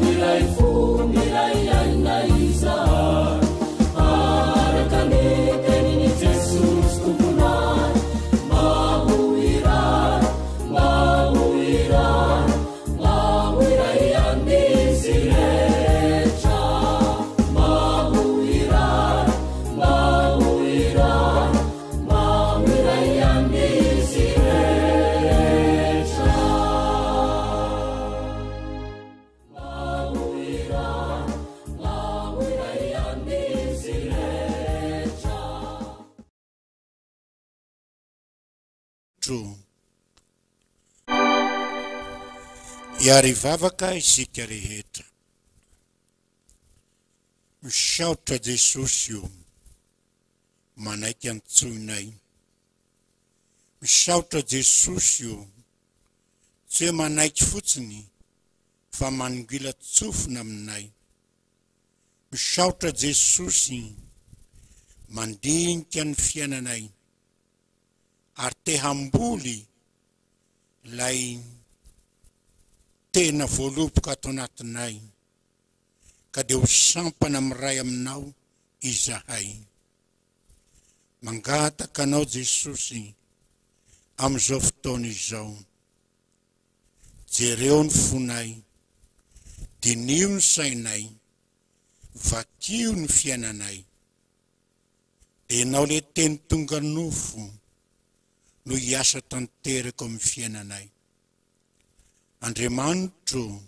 miray fo miray aina iza araka ny teniny jesosy tomponay mahoiray mahoiray mahoiray anizy rehetra mahoiray mahoiray mahoiray anizy rehetra mahoiray mahoiray anizy rehetra. Iary vavaka isika rehetra, misaotra Jesosy io manaiky antsoinay, misaotra Jesosy io tsy hoe manaiky fotsiny fa manongila tsofina aminay, misaotra Jesosy mandinika ny fiainanay ary te hamboly lay tena voaloboka ato anatinay ka dia ho sampana amiray aminao izahay. Mangataka anao Jesosy amin'izao fotoana izao, jereo ny fonay, dinio ny sainay, vakio ny fiainanay, dia ianao le teny tonga nofo no hiasa tanteraka amin'ny fiainanay. Andriamanitro,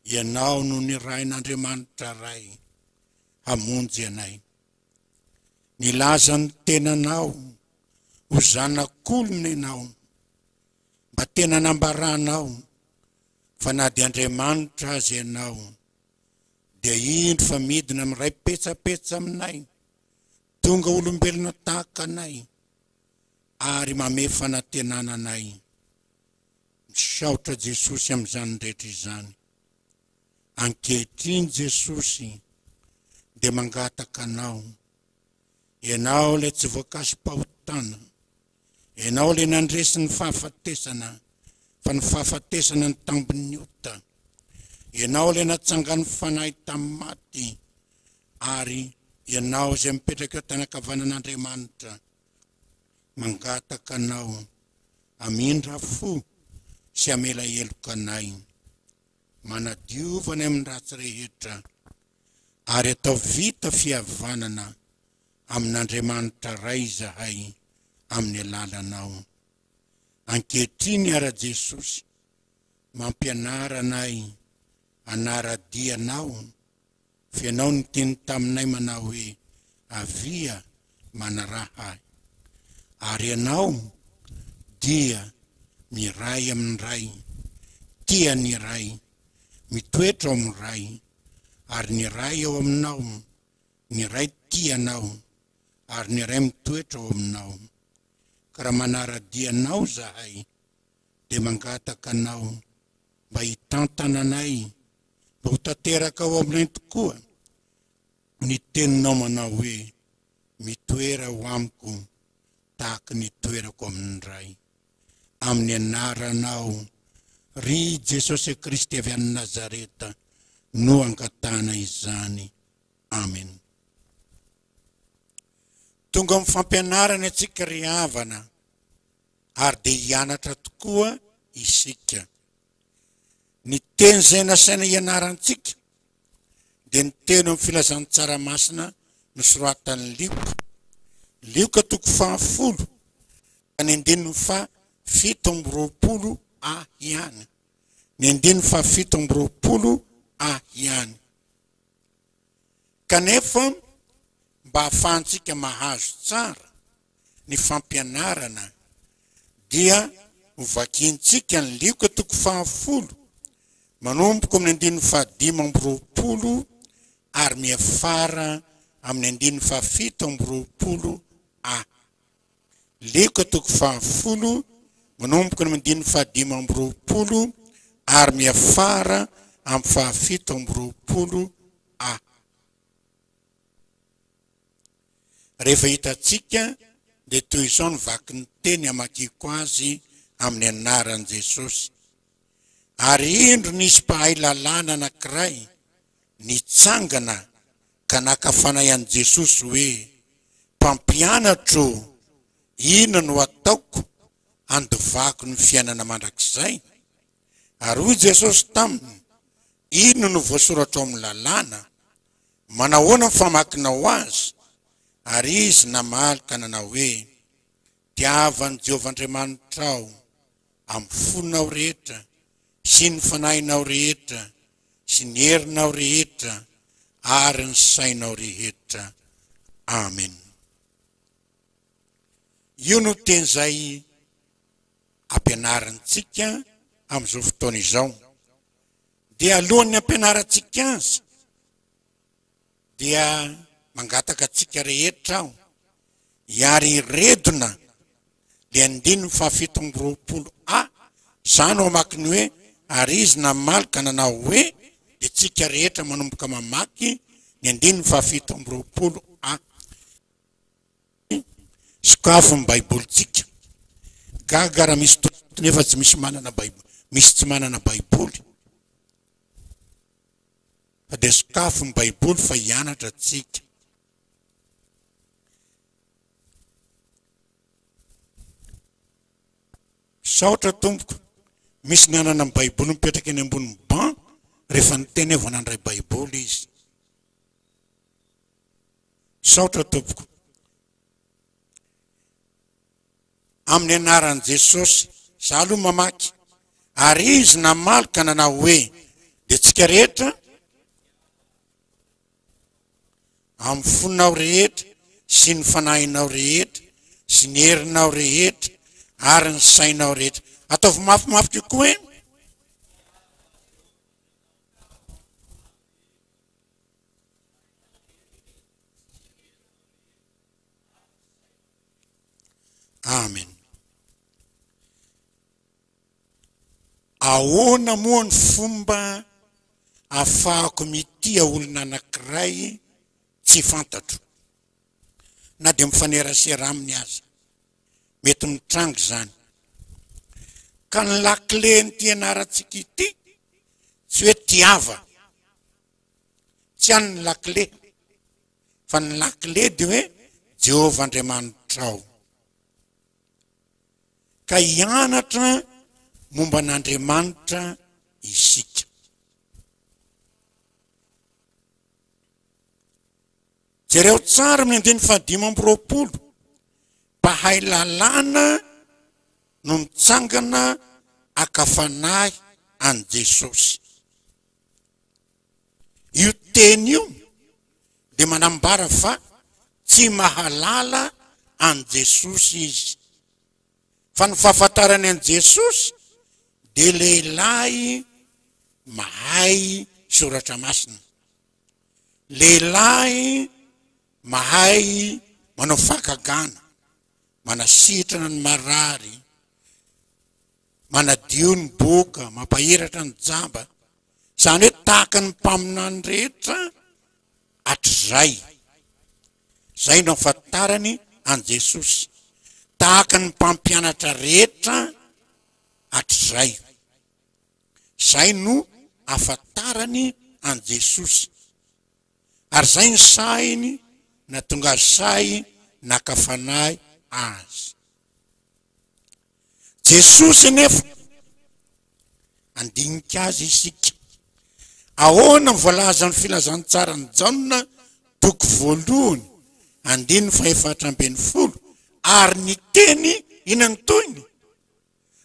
ianao no ny rain'Andriamanitra ray hamonjy anay. Nilaza ny tenanao ho zanak'olona ianao, mba tena nambaranao fa na dia Andriamanitra azy ianao dia indro fa midina amiray petsapetsa aminay, tonga olombelona tahaka anay ary mame fanantenana anay. Misaotra Jesosy amin'izany rehetra izany. Ankehitriny Jesosy dia mangataka anao, ianao le tsy voankasim-pahotana, ianao le nandresy ny fahafatesana fa ny fahafatesana ny tambony ota, ianao le natsangany fanahy tamin'ny maty ary ianao izay mipetraka eo tanakavanan'Andriamanitra. Mangataka anao amindra fo sy amela heloka anay, manadiovana amin'ny ratsy rehetra ary atao vita fihavanana amin'Andriamanitra ray izahay amin'ny alalanao. Ankehitriny ara Jesosy mampianara anay anaradianao, fa ianao ny teny taminay manao hoe avia manaraha, ary ianao dia miray amin'ny ray, tia ny ray, mitoetra ao amin'ny ray, ary ny ray ao aminao, ny ray tianao, ary ny ray mitoetra ao aminao. Ka raha manaradianao zahay dia mangataka anao mba hitantana anay, mba ho tanteraka ao aminay tokoa ny teninao manao hoe mitoera ho amiko tahaka ny toerako amin'ny ray. Amin'ny anaranao ry Jesosy Kristy avy any Nazareta no angatana izany. Amen. Tonga amin'ny fampianarana antsika ry havana ary dia hianatra tokoa isika. Ny teny izay nasaina hianarantsika dia ny teny amin'ny filazantsaramasina nosoratan'ny Lioka toko 10 ka ny 17 ihany. Ny 17 ihany. Kanefa mba ahafahantsika mahazo tsara ny fampianarana dia hovakiantsika ny Lioka toko 10 manomboka amin'ny 15 ary miafara amin'ny 17 Lioka toko 10 manomboka amin'ny 15 ary miafara amin'ny 17 Rehefa hitatsika dia toy izao ny vaky ny teny amakiko azy amin'ny anaran'i Jesosy. Ary indro nisy mpahay lalàna anankiray nitsangana ka nakafana ian'i Jesosy hoe, mpampianatro, ino no ataoko andovako ny fiainana mandrakizay? Ary hoy Jesosy taminy, ino no voasoratra ao amin'ny lalàna? Manahoana ny famakinao azy? Ary izy namaly ka nanao hoe, tiavany Jehovah Andriamanitrao amin'ny fonao rehetra, sy ny fanahinao rehetra, sy ny herinao rehetra, ary ny sainao rehetra. Amen. Io no teny izay ampianarantsika amin'izao fotoana izao. Dia alohan'ny ampianarantsika azy, dia mangataka antsika rehetra aho hiary redona le 7:20. Zany ao amakiny hoe, ary izy namaly ka nanao hoe, dia tsika rehetra manomboka mamaky ny 7:20. Sokafo ny baibolitsika. Gaga raha misy tontolo nefa tsy misy manana baiboly, misy tsy manana baiboly. Fa dia sokafo ny baiboly fa hianatra tsika. Saotra tompoko, misy ny anana ny baiboly mipetraka eny ambony ban, rehefa niteny avy nandray baiboly izy. Saotra tompoko. Amin'ny anaran'i Jesosy, za aloha mamaky, ary izy namaly ka nanao hoe, dia tsika rehetra amin'ny fonao rehetra, sy ny fanahinao rehetra, sy ny herinao rehetra, ary ny sainao rehetra. Ataovy mafimafy koa hoe, amen. Ahoana moa ny fomba ahafahako mitia olona anankiray tsy fantatro, na dia mifanerasera aminy azy? Mety mitrango zany. Ka ny lakle ny tianarantsika ity, tsy hoe tiava, tsy any ny lakle, fa ny lakle dia hoe Jehovah Andriamanitrao. Ka hianatra momba n'Andriamanitra isika. Jereo tsara amin'ny 15:20, mpahay lalàna no mitsangana akafanahy an Jesosy. Io teny io dia manambara fa tsy mahalala an Jesosy izy. Fa ny fahafantarany an Jesosy dia lehilahy mahay soratra masina, lehilahy mahay manao fakagana, manasitrana ny marary, manadio ny boka, mampahiratra ny jamba. Zany hoe tahaka ny mpaminany rehetra hatrizay. Zay no ahafantarany an Jesosy. Tahaka ny mpampianatra rehetra hatrizay. Zay no ahafantarany an Jesosy. Ary zay ny sainy na tonga say nakafanahy azy. Jesosy nefa andinika azy isika. Ahoana voalaza ny filazantsara ny Jaona 2:4, ary ny teny inany toyny.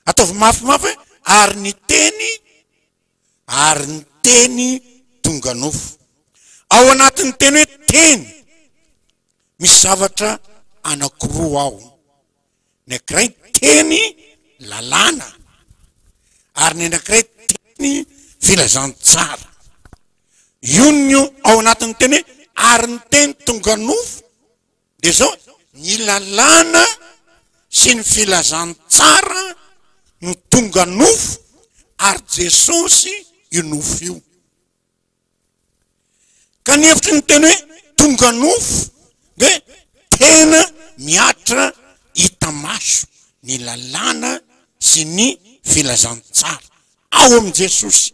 Ataovy mafimafy, ary ny teny tonga nofo. Ao anatin'ny teny hoe teny, misy zavatra anankiroa ao. Ny anankiray teny lalàna, ary ny anankiray teny filazantsara. Io no ao anatin'ny teny hoe ary ny teny tonga nofo, dia zao ny lalàna sy ny filazantsara no tonga nofo, ary Jesosy io nofo io. Ka ny hevitry ny teny hoe tonga nofo dia tena miatra hita maso ny lalàna sy ny filazantsara. ao am Jesosy.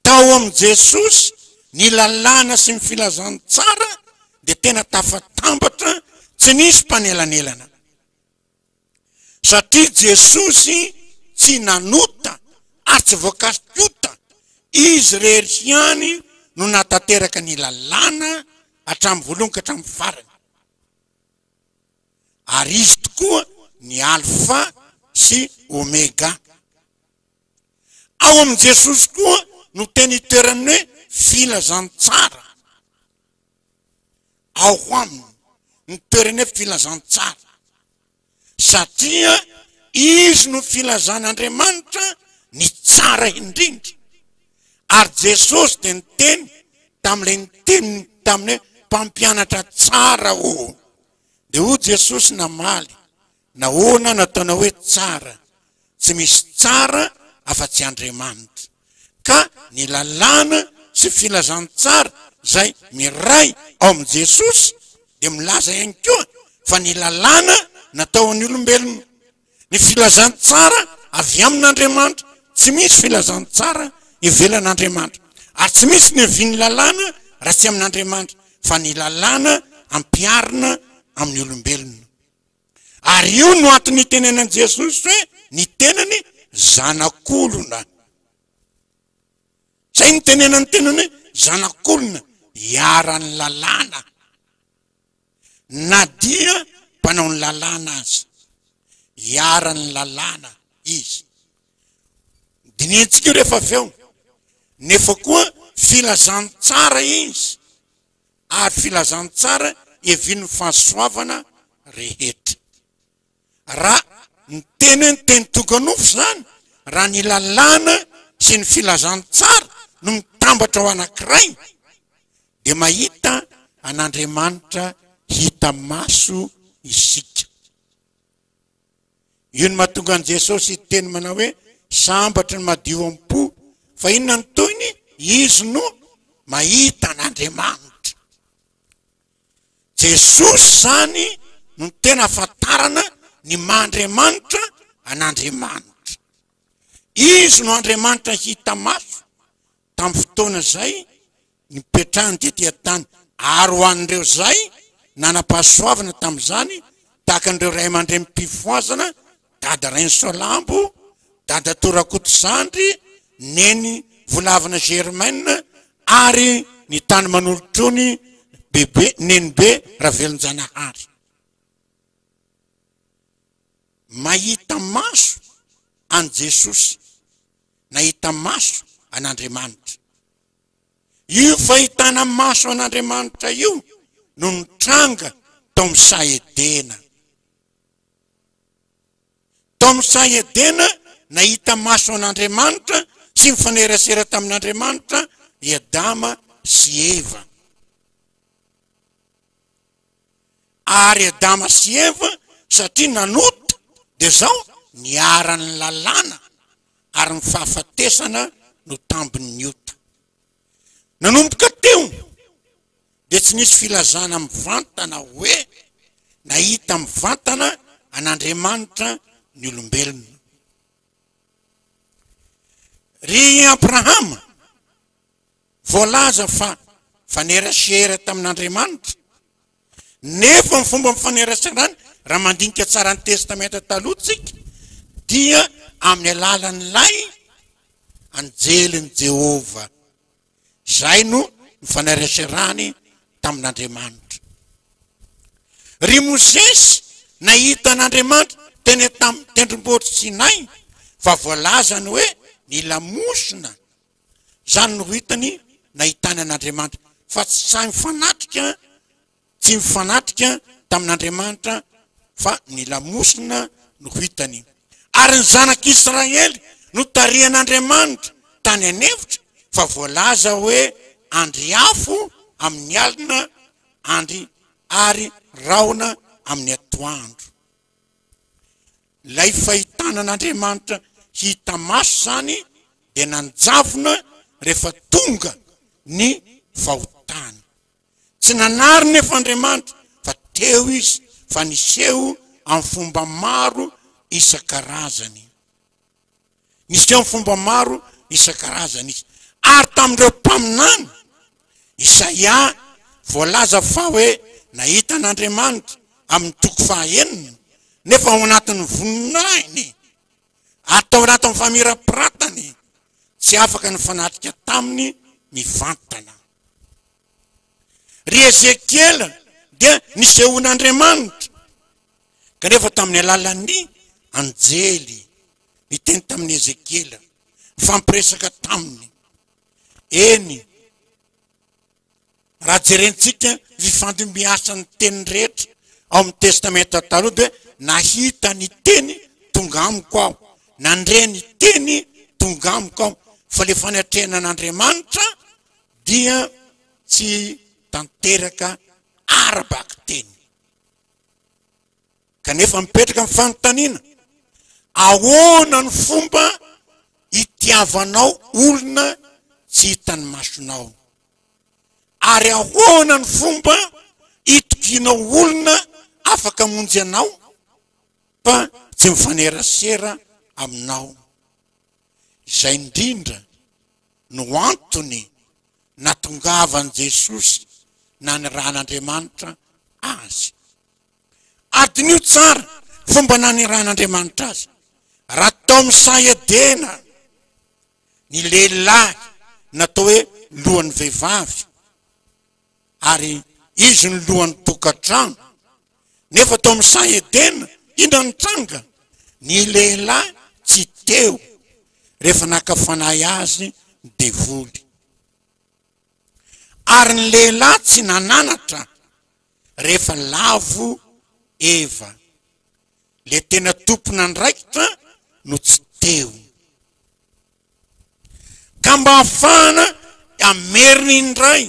Tao am Jesosy ny lalàna sy ny filazantsara de tena tafatambatra tsy nisy mpanelanelana. Satria Jesosy tsy nanota ary tsy voakasikota, izy rery ihany no natateraka ny lalàna hatramin'ny voalohany ka hatramin'ny farany. Ary izy tokoa ny alfa sy omega. Ao am Jesosy koa no teny itoerany hoe filazantsara. Ao aminy ny toerany hoe filazantsara. Satria izy no filazan'Andriamanitra ny tsara indrindra. Ary Jesosy de niteny tam'le niteny tam'le mpampianatra tsara o. De ho Jesosy namaly, nahoana nataona hoe tsara, tsy misy tsara afa-tsy Andriamanitra. Ka ny lalàna sy filazantsara zay miray ao am Jesosy de milaza ihany koa fa ny lalàna natao ny olombelona. Ny filazantsara avy amin'Andriamanitra, tsy misy filazantsara ivelan'Andriamanitra. Ary tsy misy ny viny lalàna raha tsy amin'Andriamanitra, fa ny lalàna ampiarina amin'ny olombelona. Ary io no antony tenenan Jesosy hoe ny tenany zanak'olona. Zay ny tenenany tenany hoe zanak'olona, iaran'ny lalàna. Na dia mpanao ny lalàna azy, iaran'ny lalàna izy. Dinihitsika rehefa avy eo, nefa koa filazantsara izy, ary filazantsara evin'ny fahasoavana rehetra. Raha ny teny tokanofo zany, raha ny lalàna sy ny filazantsara no mitambatra ao anankiray, de mahita an'Andriamanitra hita maso isika. Io ny mahatonga an Jesosy teny manao hoe sambatra ny madio am-po, fa inona ny toyny? Izy no mahita an'Andriamanitra. Jesosy zany no tena afantarana ny maha-Andriamanitra an'Andriamanitra. Izy no Andriamanitra hita maso. Tamin'ny fotoana zay nipetrahany tetỳ tany, ary ho an'ireo zay nanam-pahasoavana tamin'izany, tahaka an'ireo ray aman-dreny mpifoazana, dada Rensolambo, dada Torakotozandry, neny volavana Germaine, ary ny tany manolotrony bebe nenibe Ravelonjanahary. Mahita maso an Jesosy, nahita maso an'Andriamanitra. Io fahitana maso an'Andriamanitra io no nitranga tao amin'ny Saedena. Tao amin'ny Saedena nahita maso an'Andriamanitra sy mifanerasera tamin'Andriamanitra i Adama sy Eva. Ary Adama sy Eva satria nanota de zao niaran'ny lalàna, ary ny fahafatesana no tambiny ota. Nanomboka teo de tsy nisy filazana mivantana hoe nahita mivantana an'Andriamanitra ny olombelona. Ry Abrahama voalaza fa fanerasera tamin'Andriamanitra, nefa ny fomba mifaneraserany raha mandinika tsara ny testamenta talohatsika dia amin'ny alalan'ilay anjelin' Jehova. Zay no mifaneraserany tamin'Andriamanitra. Ry Mosesy nahita an'Andriamanitra teny tamin'ny tendrombohitra Sinay, fa voalazany hoe ny lamosina zany no hitany nahitany an'Andriamanitra, fa tsy mifanatrika tamin'Andriamanitra, fa ny lamosina no hitany. Ary ny zanak'Israely no tarihan'Andriamanitra tany anevitra, fa voalaza hoe andry afo amin'ny alina, andry ary raona amin'ny atoandro. Lay fahitana an'Andriamanitra hita maso zany de nanjavona rehefa tonga ny fahotana. Tsy nanary nefa Andriamanitra, fa teo izy fa niseho amin'ny fomba maro isan-karazany. nisy eo fomba maro isan-karazany izy. Ary tamin'ireo mpaminany Isaia voalaza fa hoe nahita an'Andriamanitra amin'ny toko fahaenina, nefa ao anatin'ny voninahiny, atao anatin'ny famirapiratany, tsy afaka ny fanatrika taminy mivantana. Ry Ezekiela dia nisehoan'Andriamanitra, kanefa tamin'ny alalan'ny anjely niteny tamin'ny Ezekiela, fampiresaka taminy. Eny, raha jerentsika fifandimbiasan'ny teny rehetra ao amin'ny testamenta taloha dia nahita ny teny tonga amiko aho, nandre ny teny tonga amiko aho, fa le fanatreana an'Andriamanitra dia tsy tanteraka arabaky teny. Kanefa mipetraka amin'ny fanontaniana, ahoana ny fomba itiavanao olona tsy hitany masonao, ary ahoana ny fomba itokianao olona afaka monjy anao fa tsy mifanerasera aminao. Izay indrindra no antony natongavan Jesosy nanirahan'Andriamanitra azy. Adinio tsara fomba nanirahan'Andriamanitra azy. Raha tao misaedena ny lehilahy natao hoe lohan'ny vehivavy, ary izy ny lohan'ny tokantrano, nefa tao misaedena indra nitranga ny lehilahy tsy teo rehefa nakafanahy azy devoly, ary ny lehilahy tsy nananatra rehefa lavo Eva, le tena tompona andraikitra no tsy teo. Ka mba hafahana ameriny indray,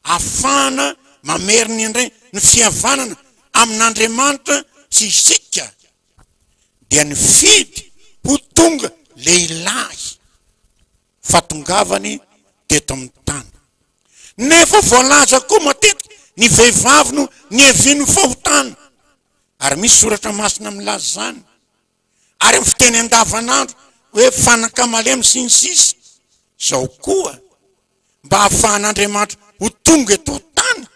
hafahana mameriny indray ny fihavanana amin'Andriamanitra sy isika, dia ny fidy ho tonga lehilahy fatongavany teto amin'ny tany. Nefa voalaza koa matetika ny vehivavy no ny hevin'ny fahotana, ary misy soratra masina milaza zany, ary amin'ny fiteny andavanandro hoe fanakamalemy sy ny sisa. Zao koa mba hahafahan'Andriamanitra ho tonga eto tany,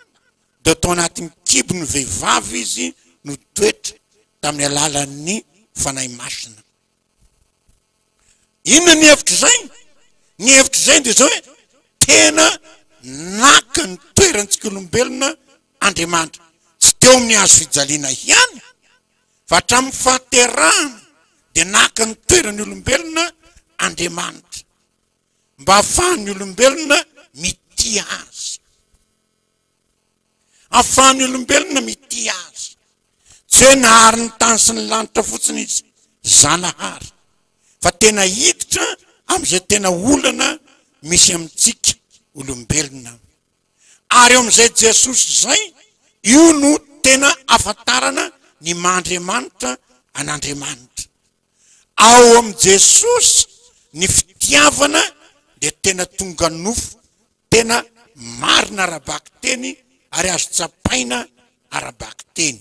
dia tao anatin'ny kibo ny vehivavy izy no toetra tamin'ny alalan'ny fanahy masina. Inona ny hevitra zay? Ny hevitra zay dia zao hoe tena naka ny toerantsika olombelona Andriamanitra, tsy teo amin'ny hazo fijaliana ihany, fa hatramin'ny fahaterahana dia naka ny toeran'ny olombelona Andriamanitra, mba hahafahan'ny olombelona mity azy, hahafahan'ny olombelona mity azy, tsy hoe nahary ny tany sy ny lanitra fotsiny izy Zanahary, fa tena hiditra amin'izay tena olana misy amintsika olombelona. Ary eo amin'izay Jesosy zay, io no tena afantarana ny maha-Andriamanitra an'Andriamanitra. Ao amin'ny Jesosy ny fitiavana dia tena tonga nofo, tena marina arabaky teny, ary azo tsapaina arabaky teny.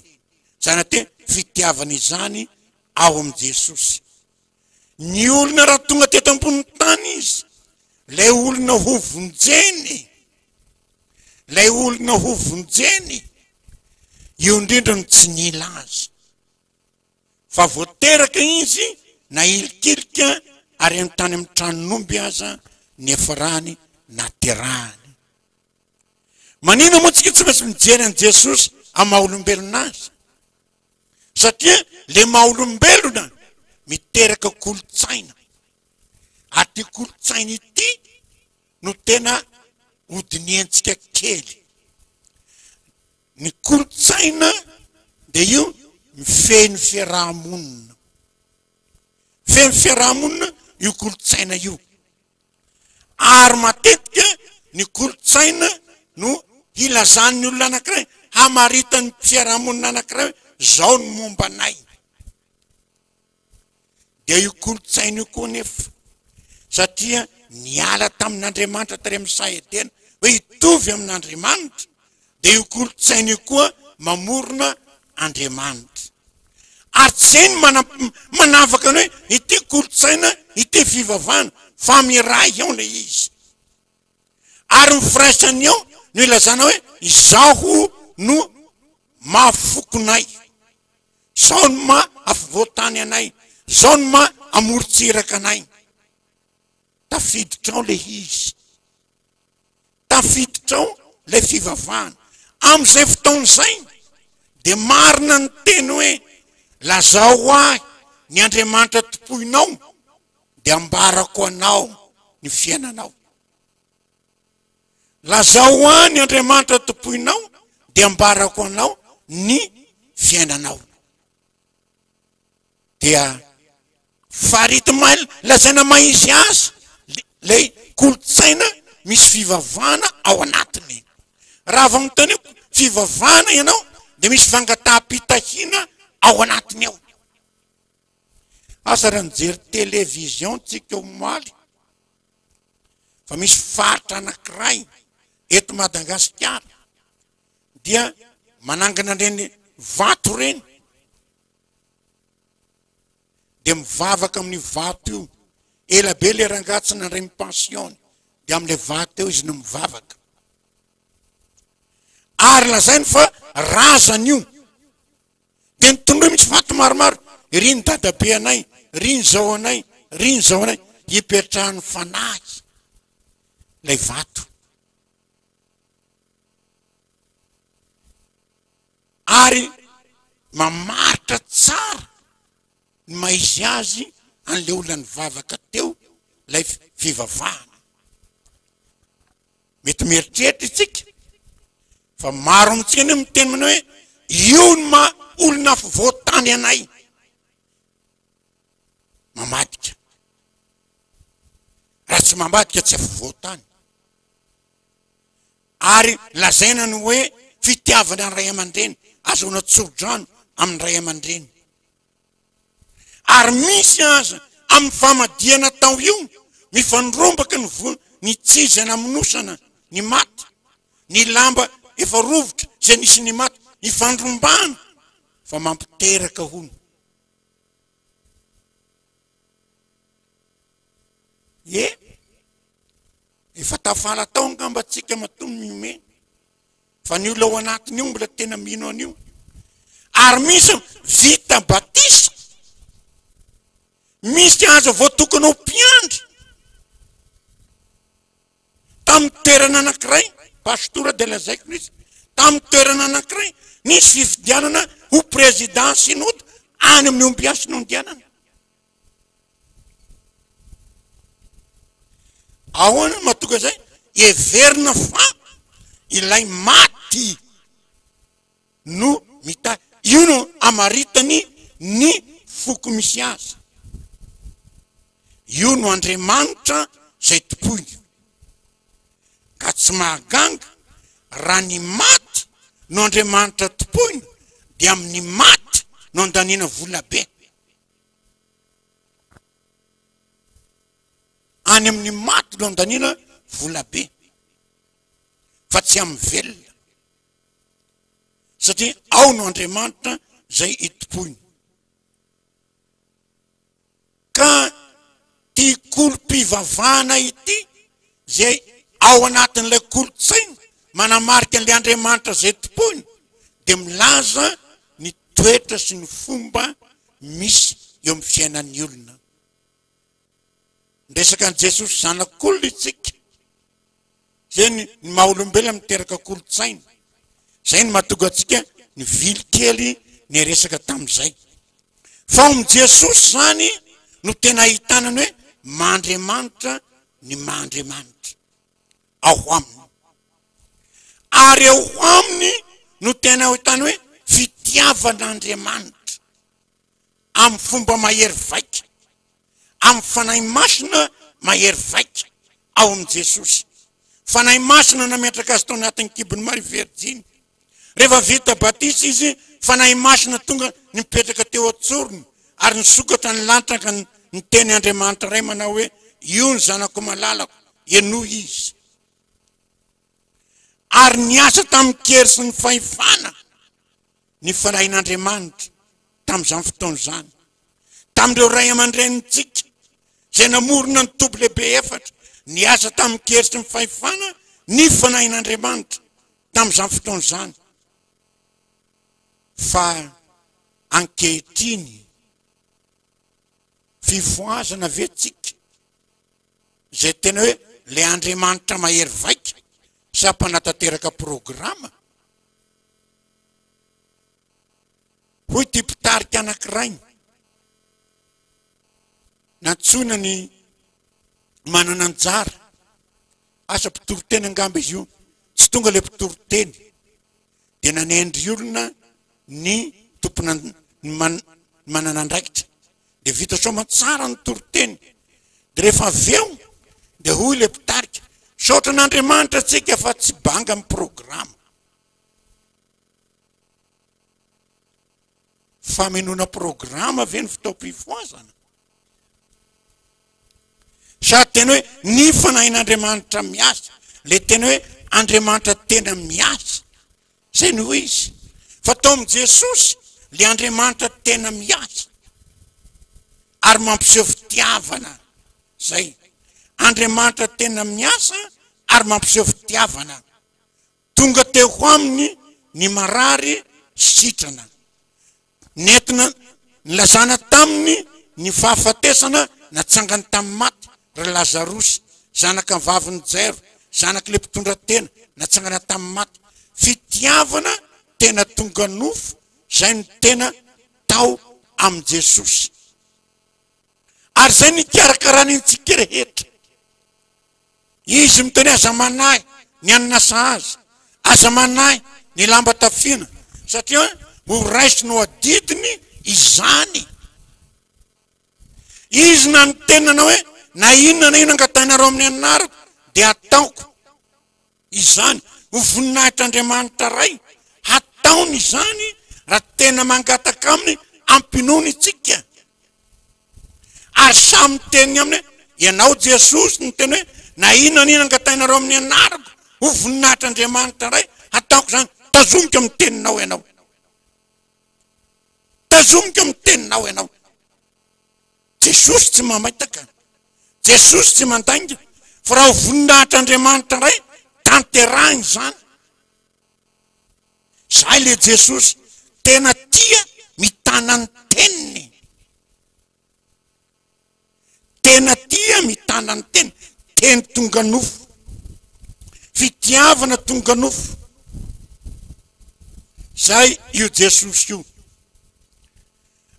Zany te fitiavana izany ao amin'ny Jesosy. Ny olona raha tonga teto ambony tany izy, lay olona ho vonjeny, lay olona ho vonjeny, io indrindra no tsy nila azy, fa voateraka izy na ilikilika, ary amin'ny tany amin'ny tranomby aza ny efarany naterahany. Manina moa tsika tsy maintsy mijery an Jesosy amin'ny maha olombelona azy, satria le maha olombelona miteraka kolotsaina, aty kolotsaina ity no tena hodiniantsika kely. Ny kolotsaina dia io mifehy fiarahamonina, feny fiarahamonina io kolotsaina io, ary matetika ny kolotsaina no ilazan'ny olona anankiray, hamaritany fiarahamonina anankiray zao ny momba anay. Dia io kolotsaina io koa nefa, satria niala tamin'Andriamanitra tary amin'ny saedena hoe hitovy amin'Andriamanitra, dia io kolotsaina io koa mamorona Andriamanitra. Ary tsy zay ny manavaka ny hoe ity kolotsaina ity fivavahana fa miray ao le izy. Ary mifiraisany ao no ilazana hoe izaho no mahafokonay, zao no mahafivoatany anay, zao no mahamorotsiraka anay. Tafiditra ao le izy, tafiditra ao le fivavahana. Am'izay fotoan'izay de marina ny teny hoe lazao ahy ny Andriamanitra topoinao de ambarako anao ny fiainanao. Lazao ahy ny Andriamanitra topoinao de ambarako anao ny fiainanao. Dia farity lazaina maizy azy le kolotsaina misy fivavahana ao anatiny. Raha vao miteny fivavahana ianao de misy fangataham-pitahina ao anatiny ao. Asa raha nijery televizion tsika omaly fa misy faritra anankiray eto Madagasikara dia manangana reny vato reny, de mivavaka amin'ny vato io. Ela be le rangatsina reny pensiony de am'le vato eo izy no mivavaka. Ary lazainy fa razany io. De nitondroy misy vato maromaro, riny dadabe anay, riny zao anay, riny zao anay, hipetrahany fanahy lay vato. Ary mamaritra tsara ny maizy azy an'le olona nivavaka teo lay fivavahana. Mety mieritreritra itsika fa maro amitsika ny miteny mana hoe io ny olona voatany anay. Mamadika. Raha tsy mamadika tsy voatany. Ary lazaina ny hoe fitiavana ny ray aman-dreny, azahoana tsodrano amin'ny ray aman-dreny. Ary misy aza amin'ny famadiana tao io mifandrombaka ny tsizana aminosana ny maty, ny lamba efa rovotra zay nisy ny maty ifandrombana fa mampiteraka hono. Efa tafala tao ngamba tsika matomy mime fa ny olo ao anatiny io mbola tena mino an'io. Ary misy vita batisa, misy aza voatokana ho mpiandry tamin'ny toerana anankiray. Pastora de lazaiko nisy tamin'ny toerana anankiray nisy fifidianana ho président synode any amin'ny ombiasy nondianana. Ahoana mahatonga zay? Everina fa ilay maty no io no amaritany ny foko misy azy. Io no Andriamanitra zay topoiny. Ka tsy mahaganga raha ny maty no Andriamanitra topoiny de amin'ny maty no andaniana vola be. Any amin'ny maty no andaniana vola be fa tsy amin'ny velona, satria ao no Andriamanitra zay itopoiny. Ka ty kolom-pivavahana ity zay ao anatin'ilay kolotsaina manamarika an'ilay Andriamanitra zay topoiny de milaza ny toetra sy ny fomba misy eo amin'ny fiainan'ny olona. Ndresaka an' Jesosy zanak'olona itsika, zay ny maha-olombelona miteraka kolotsaina. Zay ny mahatonga antsika ny vily kely ny resaka tamin'izay. Fa ao Jesosy zany no tena ahitanany hoe Mandriamanitra ny Mandriamanitra ao aminy. Ary ao aminy no tena ahitany hoe fitiavan'Andriamanitra amin'ny fomba mahery vaika, amin'ny fanahy masina mahery vaika ao amin'ny Jesosy. Fanahy masina nametraka azy tao anatin'ny kibony Maria Verjiny. Rehefa vita batisa izy, fanahy masina tonga nipetraka teo atsorony ary nisokatra ny lanitra ka ny teny Andriamanitra ray manao hoe io ny zanako malalako, eno izy. Ary niasa tamin'ny kery sy ny fahefana ny fanahin'Andriamanitra tamin'izany fotoana zany. Tamin'ireo ray aman-drenitsika izay namorona ny toby lehibe efatra, ny asa tamin'ny keritry ny fahefana, ny fanahin'Andriamanitra tamin'izany fotoana zany. Fa ankehitriny fifoazana ve tsika izay tena hoe le Andriamanitra mahery vaika sampanatateraka programa? Hoy ty mpitarika anankiray nantsona ny manana anjara asa mpitoroteny angamba izy io, tsy tonga le mpitoroteny dia nanendry olona ny tompona manana andraikitra dia vita soma tsara ny toroteny. Dia rehefa avy eo dia hoy le mpitarika, saotra n'Andriamanitra tsika fa tsy banga amin'ny programa. Faminona programa ve ny fitaom-pifoazana? Sady tena hoe ny fanahin'Andriamanitra miasa, le tena hoe Andriamanitra tena miasa, zay no izy. Fa tao amin'i Jesosy le Andriamanitra tena miasa ary mampiseho fitiavana. Zay Andriamanitra tena miasa ary mampiseho fitiavana. Tonga teo aminy ny marary sitrana, nentina nilazana taminy ny fahafatesana natsangany tamin'ny maty ry Lazarosy, zanaka ny vavin'ny Jairo, zanaka le mpitondra tena natsangana tamin'ny maty. Fitiavana tena tonga nofo, zay ny tena tao amin'i Jesosy. Ary zay ny karakarany antsika rehetra. Izy miteny aza manahy ny anasa azy, aza manahy ny lamba tafiana, satria ho raisy no adidiny izany. Izy na ny tenana hoe na inona na inona angatainareo amin'ny anarako dia ataoko izany. Ho voninahitr'Andriamanitra ray hataony izany raha tena mangataka aminy ampinoany itsika. Ary samy teny aminy ianao Jesosy ny teny hoe na inona na inona angatainareo amin'ny anarako ho voninahitr'Andriamanitra ray hataoko izany. Tazomika amin'ny teninao ianao, tazomika amin'ny teninao ianao. Jesosy tsy mamaitaka, Jesosy tsy mandainga, fa raha ho voninahitr'Andriamanitra ray tanterahiny izany. Zay le Jesosy tena tia mitana ny teniny, tena tia mitana ny teniny. Teny tonga nofo, fitiavana tonga nofo. Zay io Jesosy io.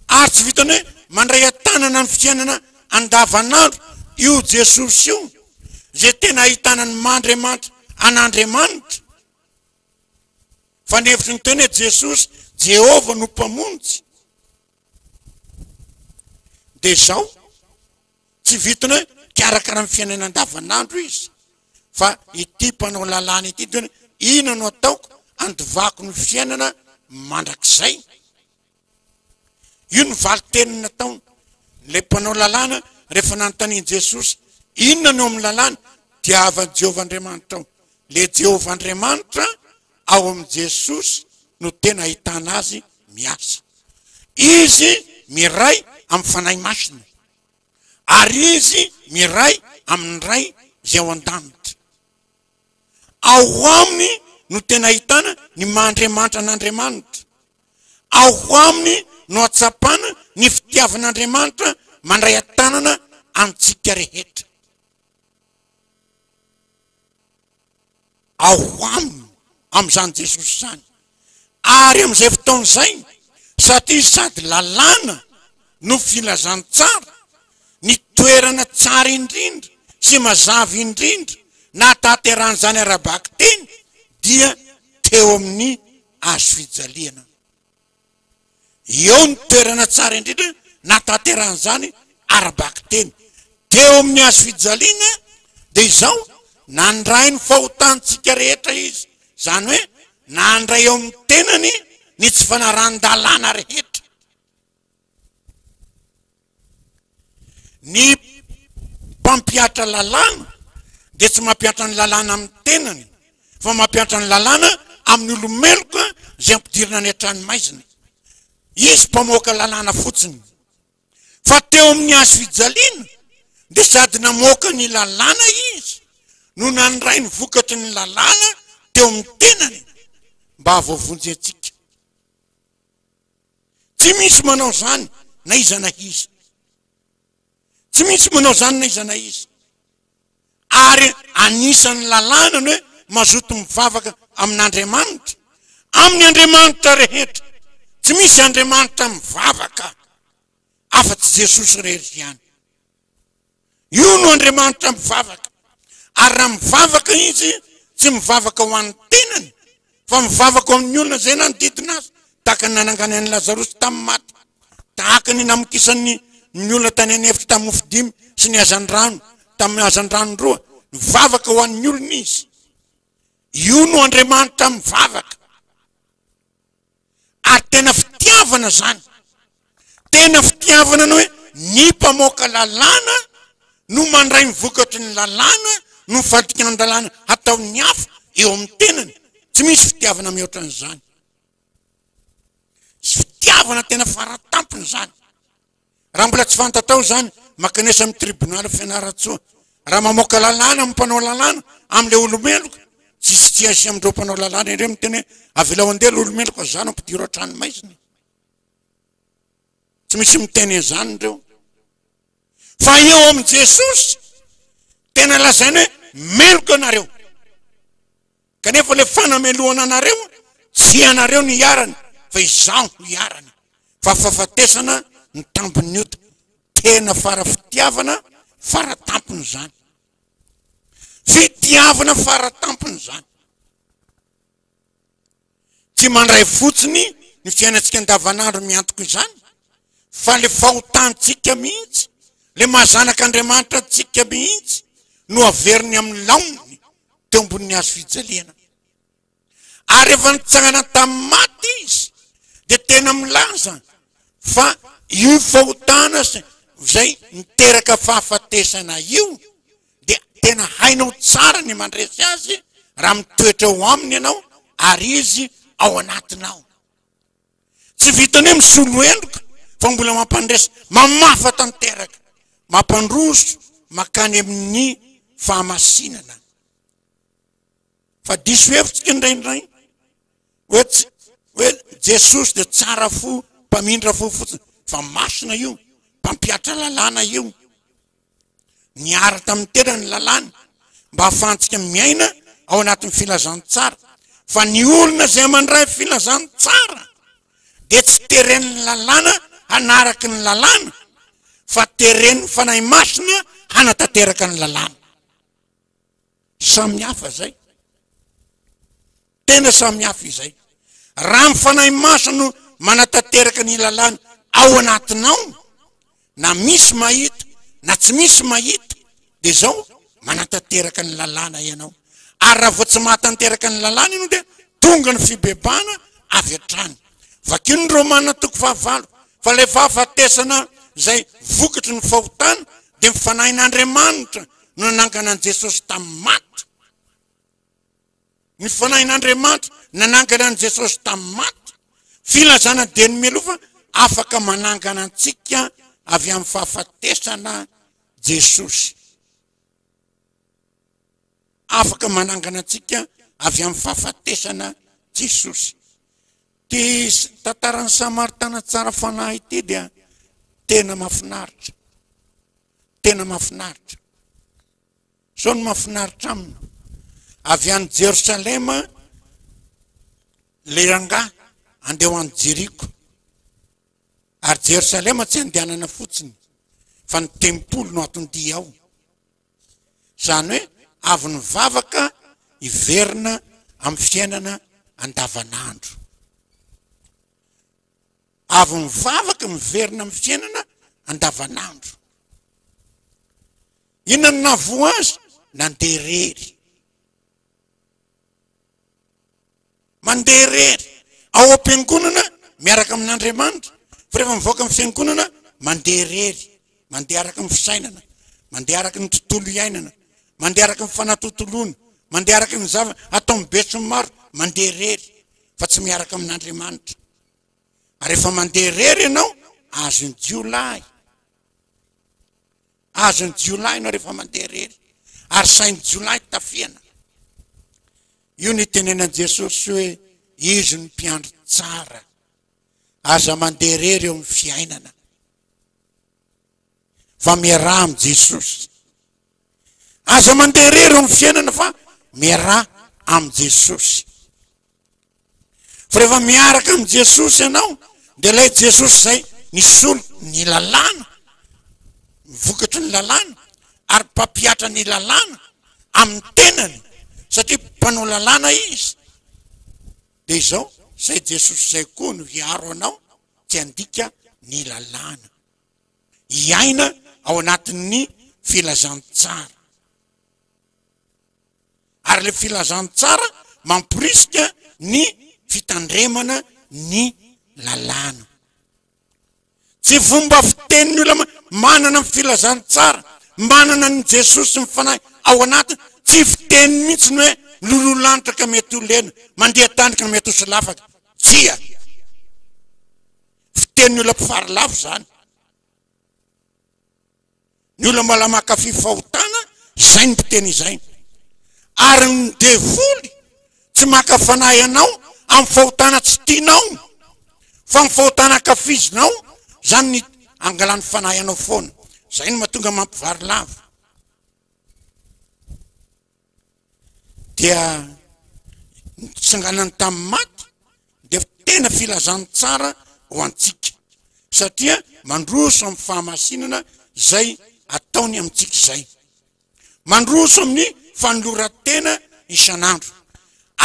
Ary tsy vitany hoe mandray atanana ny fiainana andavanandro io Jesosy io, zay tena ahitana ny Mandriamanitra an'Andriamanitra. Fa nevitry ny teny hoe Jesosy Jehova no mpamonjy. Dia zao tsy vitany hoe karakara ny fiainana andavanandro izy, fa ity mpanao lalàna ity teny ina no ataoko andovako ny fiainana mandrakizay. Io ny valiteniny nataony le mpanao lalàna rehefa nanontaniany Jesosy inona no amin'ny lalàna, dia avy Jehova Andriamanitra ao. Le Jehova Andriamanitra ao amin'ny Jesosy no tena ahitana azy miasa. Izy miray amin'ny fanahy masina, ary izy miray amin'ny ray izay ao an-danitra. Ao aminy no tena ahitana ny mahandriamanitra an'Andriamanitra. Ao aminy no atsapana ny fitiavan'Andriamanitra mandray atanana amintsika rehetra. Ao aminy amin'izany Jesosy zany. Ary amin'izay fotoana izay, satria sady lalàna no filazany tsara, ny toerana tsara indrindra sy mazava indrindra na tanteran'izany arabaky teny dia teo amin'ny hazo fijaliana. Eo ny toerana tsara indrindra na tanteran'izany arabaky teny teo amin'ny hazo fijaliana. Dia izao nandray ny fahotantsika rehetra izy, zany hoe nandray eo amin'ny tenany ny tsy fanaran-dalàna rehetra. Ny mpampiatra lalàna dia tsy mampiatra ny lalàna amin'ny tenany, fa mampiatra ny lalàna amin'ny olomeloka izay ampidirana ny an-tranomaizina. izy mpamoaka lalàna fotsiny fa teo amin'ny azo fijaliana dia sady namoaka ny lalàna izy no nandray ny vokatry ny lalàna teo amin'ny tenany mba havoavonjy antsika. Tsy misy manao zany na iza na iza, tsy misy manao zany na iza na iza, ary anisan'ny lalàna ny hoe mazoto mivavaka amin'Andriamanitra, amin'ny Andriamanitra rehetra. Tsy misy Andriamanitra mivavaka afa-tsy Jesosy rehetra ihany. Io no Andriamanitra mivavaka, ary raha mivavaka izy tsy mivavaka ho an'ny tenany fa mivavaka amin'ny olona zay nanodidina azy, tahaka ny nanangana an'i Lazarosy tamin'ny maty, tahaka ny namokisan'ny olona tany anefitra tamin'ny mofo dimy sy ny hazan-drano tamin'ny hazan-drano roa, mivavaka ho an'ny olona izy. Io no Andriamanitra mivavaka, ary tena fitiavana zany, tena fitiavana ny hoe ny mpamoaka lalàna no mandray mivokatry ny lalàna no mifadika ny lalàna atao ny hafa eo amin'ny tenany. Tsy misy fitiavana mihoatra an'izany, fitiavana tena faratampony zany. Raha mbola tsy fantatao zany, makanesa amin'ny tribonaly fianaratsoa, raha mamoaka lalàna amin'ny mpanao lalàna amin'ilay olomeloko, tsisy tsy asy amindreo mpanao lalàna ireo miteny hoe avelao andeha olomeloko zany ampidiro an-tranomaizina. Tsy misy miteny zany ireo. Fa eo amin'ny Jesosy tena lazainy hoe meloko anareo, kanefa le fanamelohana anareo tsy anareo ny iarany fa izaho no iarany. Fa fahafatesana ny tambony ota, tena farafitiavana faratampony zany, fitiavana faratampony zany. Tsy mandray fotsiny ny fiainantsika andavanandro miantoko izany, fa le fahotantsika mihitsy, le mahazanak'Andriamanitra tsika mihitsy no averiny amin'ny laoniny teo ambonin'ny hazo fijaliana. Ary efa nitsangana tamin'ny maty izy dia tena milaza fa io fahotana zay niteraka fahafatesana io dia tena hainao tsara ny mandresy azy raha mitoetra ao aminy ianao ary izy ao anatinao. Tsy vitany hoe misolo endroka fa mbola mampandresy mamafa tanteraka, mampandroso makany amin'ny fahamasinana. Fa diso hevitsika indraindray hoe Jesosy dia tsara fo, mpamindra fo fotsiny, fa masina io, mpampiatra lalàna io, niara tamin'ny tena ny lalàna mba hahafahantsika miaina ao anatin'ny filazantsara. Fa ny olona zay mandray filazantsara dia tsy teren'ny lalàna hanaraka ny lalàna, fa teren'ny fanahy masina hanatanteraka ny lalàna. Samy hafa zay, tena samy hafa izay. Raha ny fanahy masina no manatanteraka ny lalàna ao anatinao, na misy mahita na tsy misy mahita, dia zao manatanteraka ny lalàna ianao. Ary raha vao tsy mahatanteraka ny lalàna ianao dia tonga ny fibebana avy hatrany. Vakio ny Romana 9:20, fa le fahafatesana zay vokatry ny fahotana dia mifanahin'Andriamanitra no nanangana an' Jesosy tamin'ny maty. Ny fanahin'Andriamanitra nanangana an' Jesosy tamin'ny maty, filazana deny melofa afaka manangana antsika avy amin'ny fahafatesana Jesosy. Afaka manangana antsika avy amin'ny fahafatesana Jesosy. Ty tantaran'ny Samaritana tsara fanahy ity dia tena mahafinaritra, tena mahafinaritra. Sao ny mahafinaritra aminy, avy any Jerosalema le rangahy andeha ho any Jeriko, ary Jerosalema tsy andehanana fotsiny fa ny tempolo no atondia ao. Zany hoe avy nivavaka iverina amin'ny fiainana andavanandro, avy nivavaka miverina amin'ny fiainana andavanandro. Inona no nahavoa azy? Nandeha irery, mandeha irery ao am-piangonana miaraka amin'Andriamanitra, fa rehefa mivoaka amin'ny fiangonana mandeha irery, mandeha araka ny fisainana, mandeha araka ny tontolo iainana, mandeha araka ny fanatotoloana, mandeha araka ny zava atao mibetsy maro, mandeha irery fa tsy miaraka amin'Andriamanitra. rehefa mandeha rery ianao azony jiolahy azony jiolahy ianao rehefa mandeha rery ary sainy jiolahy tafiana io ny tenenan Jesosy hoe izy ny mpiandro tsara aza mandeha rery eo amin'ny fiainana fa miaraha amin'ny Jesosy aza mandeha rery eo amin'ny fiainana fa miaraha amin'ny Jesosy fa rehefa miaraka amin'ny Jesosy ianao dia ilay Jesosy zay nisolo ny lalàna mivokatry ny lalàna ary mpampiatra ny lalàna amin'ny tenany satria mpanao lalàna izy dia izao zay Jesosy zay koa no hiaro anao tsy andika ny lalàna hiaina ao anatin'ny filazantsara ary le filazantsara mampirisika ny fitandremana ny lalàna tsy fomba fitenin'ny olona manana ny filazantsara manana ny Jesosy mifanahy ao anatiny tsy fiteny mihitsy ny hoe lololanitra ka mety ho lena mandeha tandrika mety ho silafaka tsia fitenin'ny olona mpifaralafo zany ny olona mbola makafy fahotana zay ny mpiteny izay ary ny devoly tsy makafanahy ianao amin'ny fahotana tsy tianao fa ny fahotana kafizinao zany ny angalany fanahy ianao foana zay ny mahatonga mampivarilavo dia tsanganany tamin'ny maty dia tena filazantsara ho antsika satria mandroso amin'ny fahamasinana zay ataony amintsika izay mandroso amin'ny fanoloran-tena isan'andro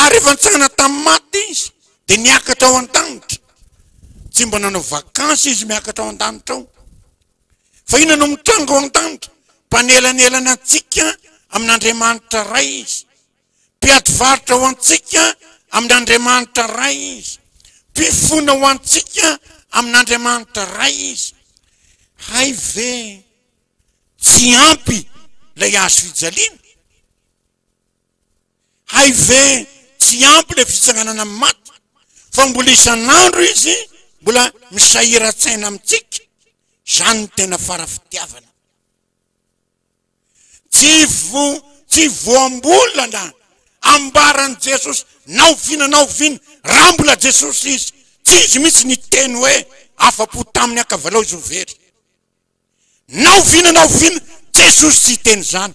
ary efa nitsangana tamin'ny maty izy dia niakatra ao an-danitra tsy mba nanao vakansy izy miakatra ao an-danitra ao fa ina no mitranga ao an-danitra mpanelanelana antsika amin'Andriamanitra ray izy mpiady varitra ho antsika amin'Andriamanitra ray izy mpifona ho antsika amin'Andriamanitra ray izy hay ve tsy ampy lay azo fijaliana hay ve tsy ampy le fitsanganana amin'ny maty fa mbola isan'andro izy mbola misahira-tsaina amintsika zany ny tena farafitiavana tsy voambolana ambaran'i Jesosy naoviana raha mbola Jesosy izy tsy izy mihitsy ny teny hoe afa-po tamin'ny akavalao izy ho very naoviana Jesosy tsy teny zany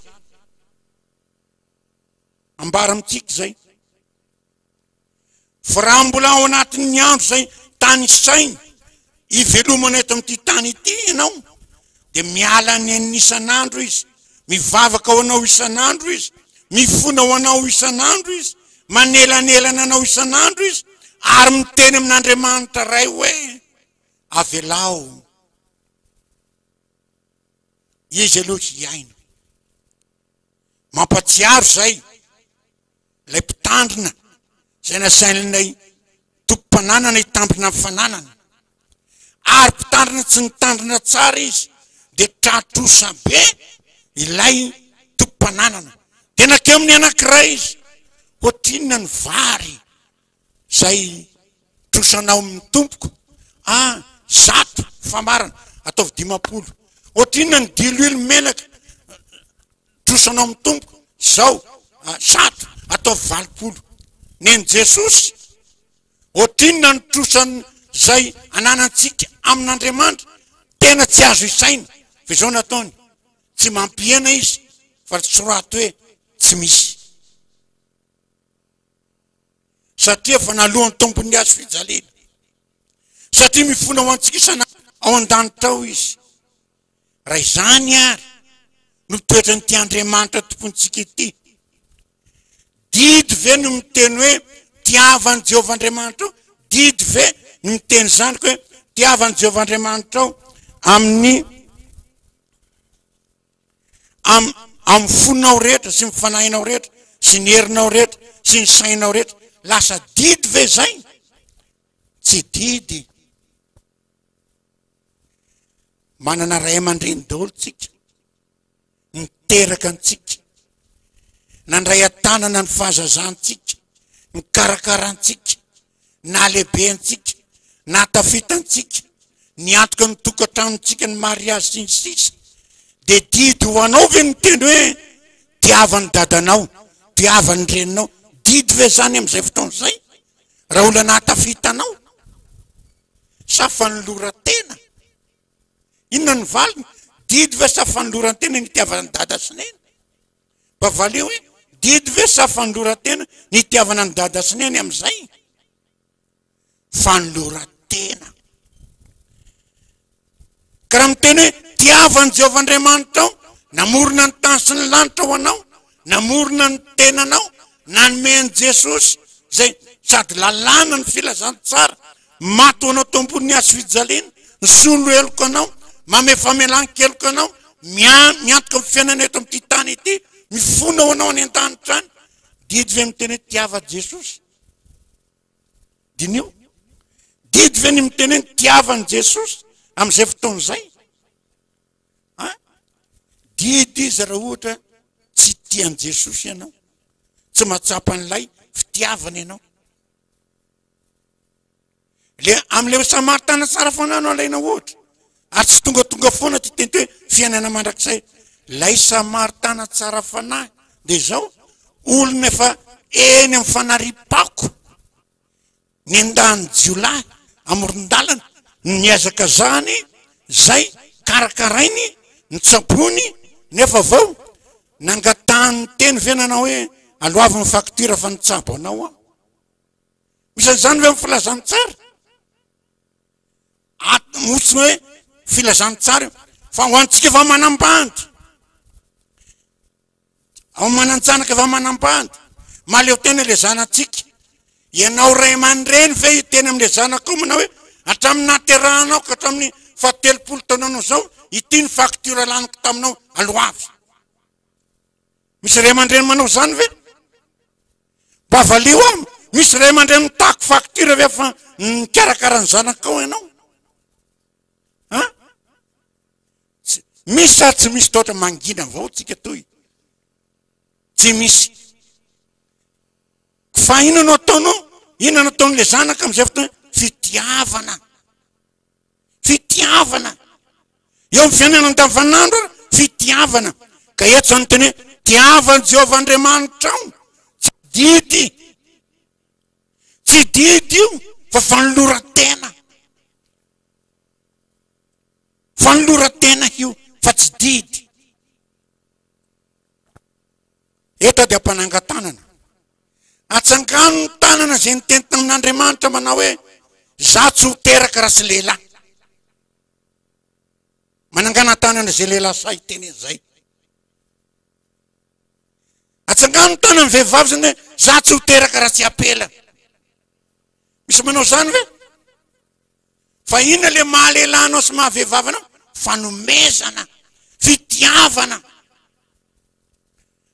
ambara amintsika zay fa raha mbola ao anatin'ny andro zay tany sainy ivelomana eto amin'ity tany ity ianao dia miala ny isan'andro izy mivavaka ho anao isan'andro izy mifona ho anao isan'andro izy manelanelana anao isan'andro izy ary miteny amin'Andriamanitra ray hoe avelao izy aloha hiaina mampatsiaro zay lay mpitandrina zay nasain'ilay tompo-pananana hitambina amin'ny fananana ary mpitandrina tsy nitandrina tsara izy dia tratrosa be ilay tompo-pananana dia nakeo amin'ny anankiray izy ohatrinona ny vary zay trosanao amin'ny tompoko zato famarana ataovy 50 ohatrinona ny diloilo menaka trosanao amin'ny tompoko zao zato ataovy 20 neny Jesosy ohatrinona ny trosany zay ananantsika amin'Andriamanitra tena tsy azo isaina fa izao nataony tsy mampihena izy fa tsy rato hoe tsy misy satria fa nalohany tompony azo fijaliana satria mifona ho antsika isana ao an-danitra ao izy raha izany ary no toetra nyty Andriamanitra tompontsika ity didy ve no miteny hoe tiavany Jehovah Andriamanitra ao didy ve no miteny zany hoe tiavany Jehovah Andriamanitra ao amin'ny fonao rehetra sy mifanahinao rehetra sy ny herinao rehetra sy ny sainao rehetra lasa didy ve zay tsy didy manana ray aman-dreny daholo tsika miteraka antsika nandray atanana ny fahazazantsika mikarakara antsika na lehibe antsika natafitantsika niatoka ny tokantranontsika ny mariazy sy ny sisa de didy ho anao ve miteny hoe tiavany dadanao tiavany reninao didy ve zany am'izay fotoana zay raha olona natafitanao sa fanoloran-tena inona ny valiny didy ve sa fanoloran-tena ny tiavana ny dada sy neny bavaly hoe didy ve sa fanoloran-tena ny tiavana ny dada sy neny am'izay fanoloran-tena karaha miteny hoe tiavany Jehovah Andriamanitra ao namorona ny tany sy ny lanitra ho anao namorona ny tenanao nanome Jesosy zay sady lalàna ny filazany tsara maty ho anao tombony azo fijaliana ny solo eloko anao mame famelany keloko anao miantoka amin'ny fiainana eto amin'ity tany ity mifona ho anao any an-danitra any didy ve miteny hoe tiava Jesosy dinio didy ve ny miteny hoe tiavany Jesosy am'izay fotoana zay didy izy raha ohatra tsy tian Jesosy ianao tsy mahatsapa an'ilay fitiavana ianao le am'le samaritana tsara foana anao alaina ohatra ary tsy tonga foana ty teny hoe fiainana mandrakizay lay samaritana tsara fanahy de zao olona efa eny amin'ny fanaripako ny endany jiolahy amoron-dalana niazaka zany zay karakarainy ny tsapony nefa vao nangatany teny venana hoe aloaviny facture fa nitsabo anao ao misy zany hoe filazany tsara motsy hoe filazany tsara fa ho antsika efa manambandry ao manantsanaka efa manambandry maleo tena le zanatsika ianao ray aman-dreny ve iteny am'le zanako mana hoe hatramin'ny naterahanao ka hatramin'ny fahatelopolo taonanao zao ity ny facture laniko taminao aloavy misy ray aman-dreny manao zany ve bavalio am misy ray aman-dreny mitako facture ve fa nikarakarany zanakao ianao misy sady tsy misy toatra mangina avao tsika toy tsy misy fa inona ataonao inona ataon'le zanaka am'izay fotoana fitiavana eo amin'ny fiainana andavanandro fitiavana ka eto zany teny hoe tiavany Jehovah Andriamanitra ao tsy didy io fa fanoloran-tena io fa tsy didy eto dia ampanangatanana atsangano ny tanana zay niteny tamin'Andriamanitra manao hoe za tsy ho teraka raha sy lehilahy manangana tanana zay lehilahy say teny zay atsangano ny tanana vehivavy zany hoe za tsy ho teraka raha tsy apela misy manao zany ve fa ina le mahalehilahinao sy mahavehivavanao fanomezana fitiavana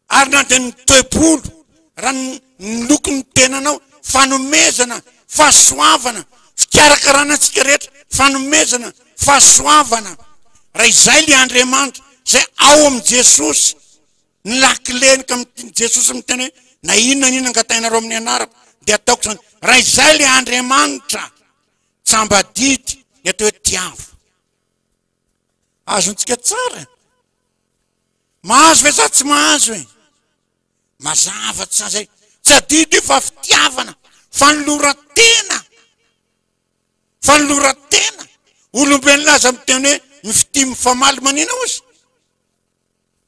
ary na dia ny toebolo raha ny lokon'ny tenanao fanomezana fahasoavana fikarakarana antsika rehetra fanomezana fahasoavana raha izay le Andriamanitra zay ao am' Jesosy ny lakilenika am' Jesosy miteny hoe na inona angatainareo amin'ny anarako dia ataoko zany raha izay le Andriamanitra tsamba didy ny atao hoe tiavo azontsika tsara mahazo ve sa tsy mahazo e mazava tsy zay tsy adidy io fa fitiavana fanoloran-tena olombelo laza miteny hoe mifity mifamaly manina ozy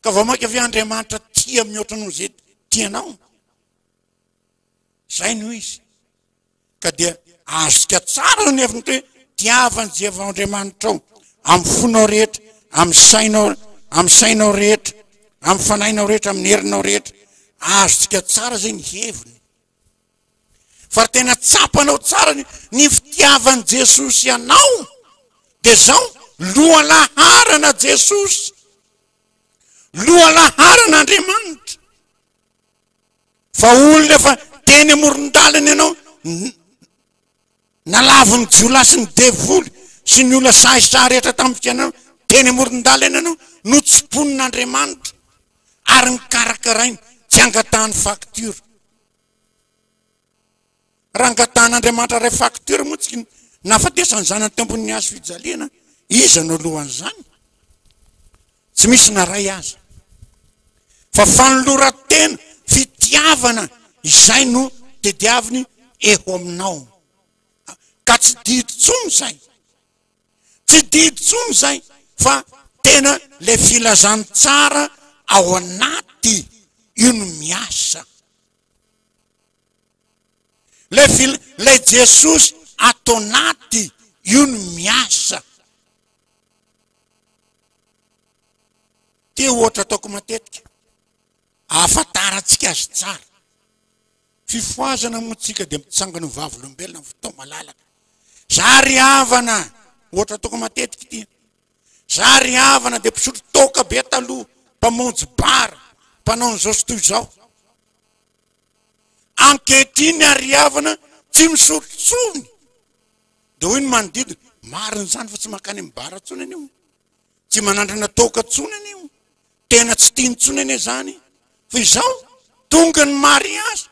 ka vao maika avy Andriamanitra tia mihoatra noho zay tianao zay no izy ka dia azontsika tsara ny efiny hoe tiavany Jehovah Andriamanitra ao amin'ny fonao rehetra amin'ny sainao rehetra amin'ny fanahinao rehetra amin'ny herinao rehetra azontsika tsara zay ny heviny fa tena tsapanao tsara ny fitiavany Jesosy ianao dia zao lohalaharana Jesosy lohalaharan'Andriamanitra fa olona efa teny amoron-dalana ianao nalaviny jiolahy sy ny devoly sy ny olona sahisahy rehetra tamin'ny fiainanao teny amoron-dalana ianao notsiponin'Andriamanitra ary ny karakarainy tsy angatahany facture raha angatahany'Andriamanitra ray facture moa nafatesany zanany tambony azo fijaliana, iza no lohan'izany? Tsy misy naray aza. Fa fanoloran-tena, fitiavana, izay no tediaviny eho aminao. Ka tsy didy tsony zay. Tsy didy tsony zay, fa tena le filazany tsara ao anaty io no miasa. Le Jesosy ato anaty io no miasa. Ty ohatra ataoko matetika, ahafantarantsika azy tsara. Fifoazana moatsika dia mitsangana ny vavolombelona ny fotoa malalaka. Zary havana, ohatra ataoko matetika ty. Zary havana dia mpisotro toka be taloha, mpamonjy bara, mpanao an'izao sy toy izao. Ankehitriny ary havana tsy misotro tsony. Dia hoy ny manodidina, marina zany fa tsy makany amin'ny bara tsony anio. Tsy manandrana toka tsony anio. Tena tsy tiany tsony ane zany. Fa izao, tonga ny mariazy.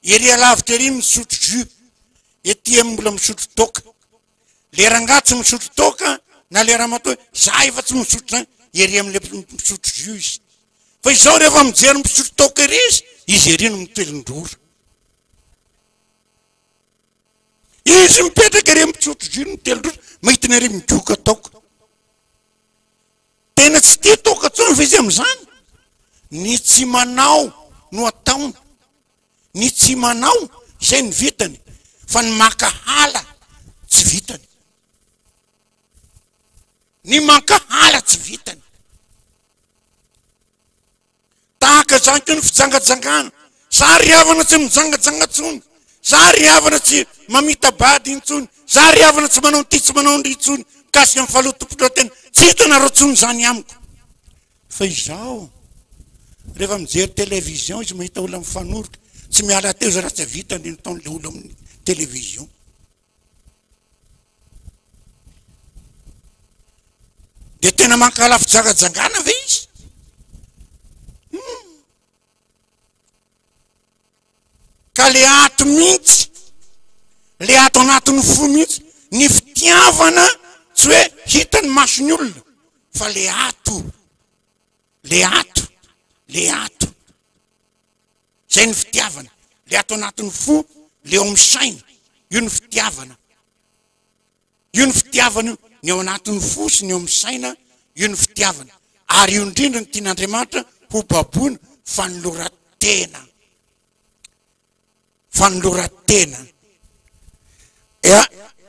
Ery alavitra ery misotro jus. Ety amin'ny mbola misotro toka. Lera ngatsy misotro toka, na lera matoa, za efa tsy misotro zany. Ery amin'le misotro jus izy. Fa izao rehefa mijery misotro toka ery izy ery no mitelindrora. Izy mipetraka ery misotro jus no mitelindrora, mahitana ery mijoka toka. Tena tsy tia toka tsony fa izy amin'izany. Ny tsy manao no ataony. Ny tsy manao izay ny vitany, fa ny mankahala tsy vitany. Ny mankahala tsy vitany. Tahaka zany koa ny fijangajangana. Zary havana tsy mijangajanga tsony. Zary havana tsy mamita bady intsony. Zary havana tsy manao ty tsy manao ny tsony. Kasika amin'ny falotompotra tena. Tsy hitanareo tsony zany amiko. Fa izao, rehefa mijery televizion izy mahita olona mifanoroka, tsy miala teo za raha tsy vitany ny taon'le olo amin'ny televizion. Dia tena mankala fijangajangana ve izy? Ka le ato mihitsy, le ato anatin'ny fo mihitsy, ny fitiavana tsy hoe hitany masony olona, fa le ato. Zay ny fitiavana. Le ato anatin'ny fo, le ao amin'ny saina, io ny fitiavana. Io ny fitiavana, ny ao anatin'ny fo sy ny ao amin'ny saina, io ny fitiavana. Ary io indrindra ny tian'Andriamanitra ho baboina fanoloran-tena. Fanoloran-tena.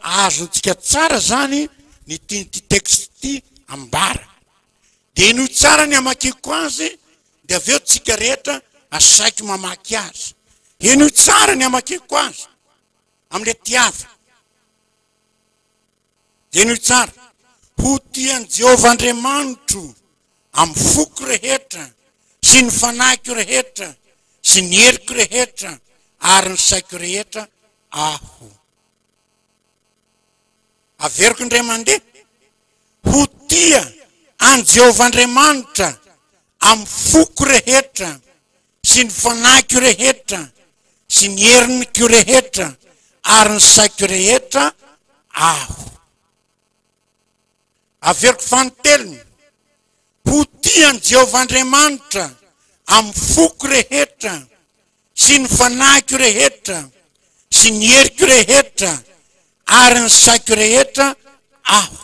Azontsika tsara zany ny ty texte ty ambara. Dia ino tsara ny amakiko azy, dia aveo tsika rehetra asaiko mamaky azy. Ino tsara ny amakiko azy amin'le tiava. Dia ino tsara, ho tian'i Jehovah Andriamanitro amin'ny foko rehetra, sy ny fanahiko rehetra, sy ny heriko rehetra, ary ny saiko rehetra aho. Averiko indray mandeha, ho tia an Jehovah Andriamanitra amin'ny foko rehetra, sy ny fanahiko rehetra, sy ny heriniko rehetra, ary ny saiko rehetra aho. Averiko fanotelony, ho tia an Jehovah Andriamanitra amin'ny foko rehetra, sy ny fanahiko rehetra, sy ny heriko rehetra, ary ny saiko rehetra aho.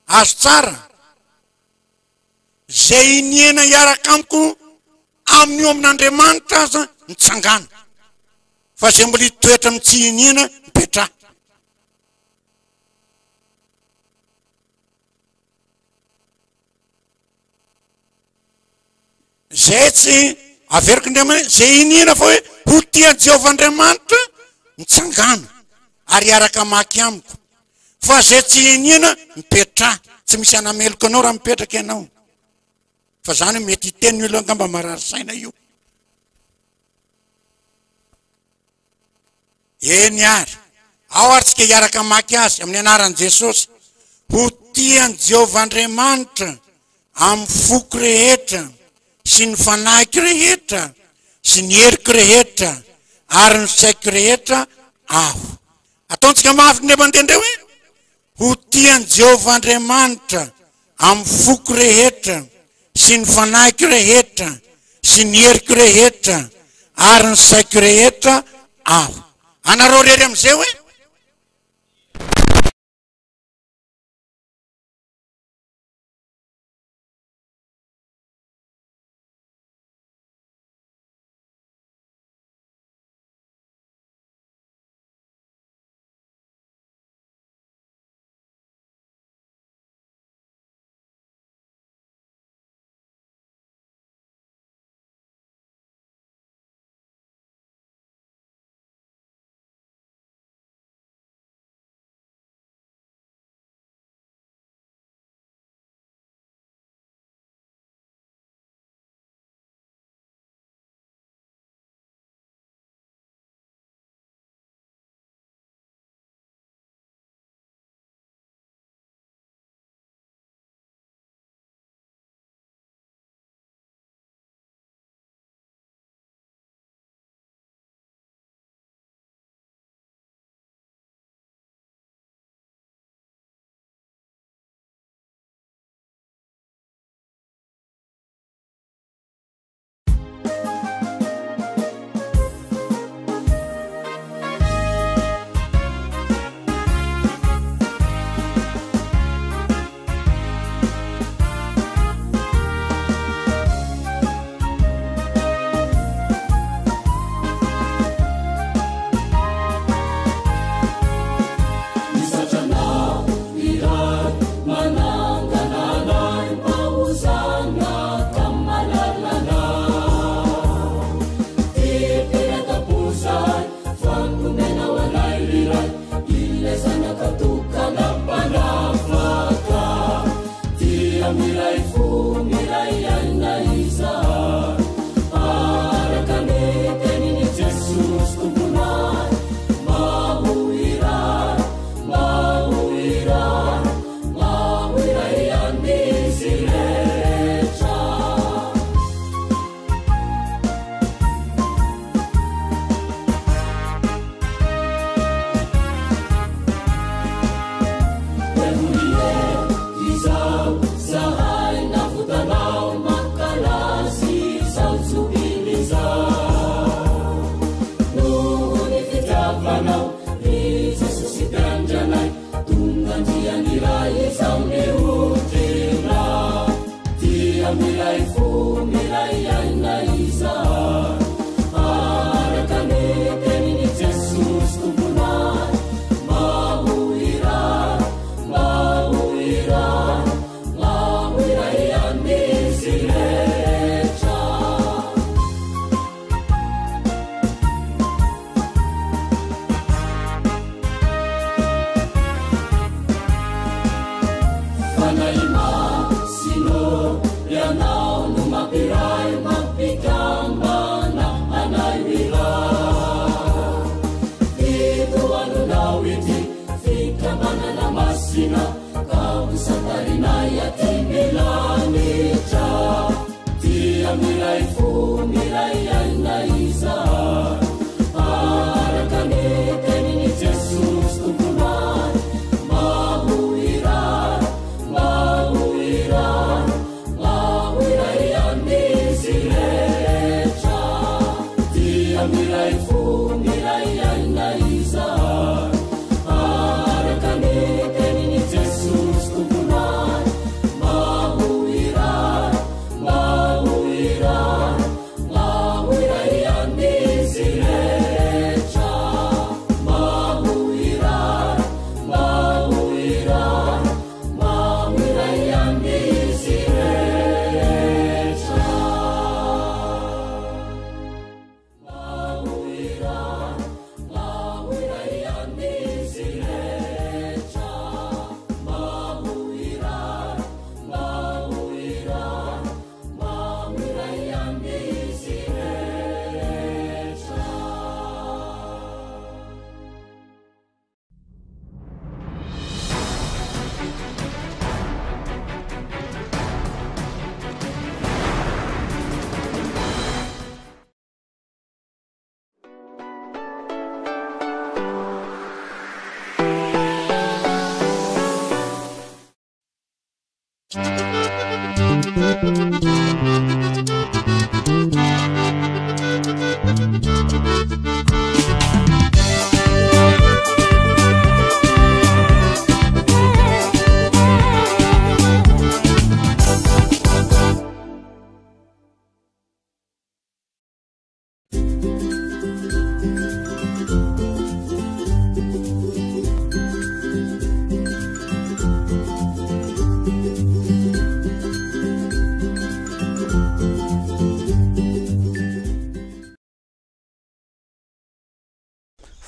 Azo tsara, zay iniena hiaraka amiko amin'io amin'Andriamanitra aza mitsangana. Fa zay mbola hitoetra amin'ny tsy iniena mipetraha. Zay tsy averiko Andriamanitra, zay iniena fa hoe ho tia Jehovah Andriamanitra mitsangana ary hiaraka maky amiko. Fa zay tsy iniena mipetraha, tsy misy anameloko anao raha mipetraka ianao. Fa zany mety hiteny olo angamba marary saina io. Eny ary, ao ary tsika hiaraka maky azy amin'ny anaran'i Jesosy. Ho tian'i Jehovah Andriamanitra amin'ny foko rehetra, sy ny fanahiko rehetra, sy ny heriko rehetra, ary ny saiko rehetra aho. ataontsika mafy ny mandendreo hoe ho tiany Jehovah Andriamanitra amin'ny foko rehetra sy ny fanahiky rehetra sy ny heriko rehetra ary ny saiko rehetra aho. Anareo rery am'izay hoe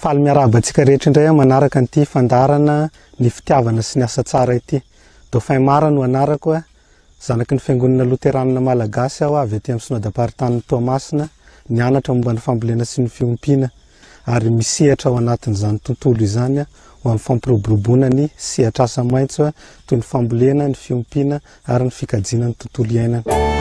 Faly miarabantsika rehetra indray manaraka an'ity fandarana ny fitiavana sy ny asa tsara ity. Dauphin Mara no anarako zanaky ny fiangonana Loteranina Malagasy aho avy aty amin'ny synodam-paritany Toamasina, nianatra momba ny fambolena sy ny fiompiana ary misehatra ao anatin'izany tontolo izany ho amin'ny fampiroboroboana ny sehatra asa maitso toy ny fambolena, ny fiompiana ary ny fikajiana ny tontolo iainana.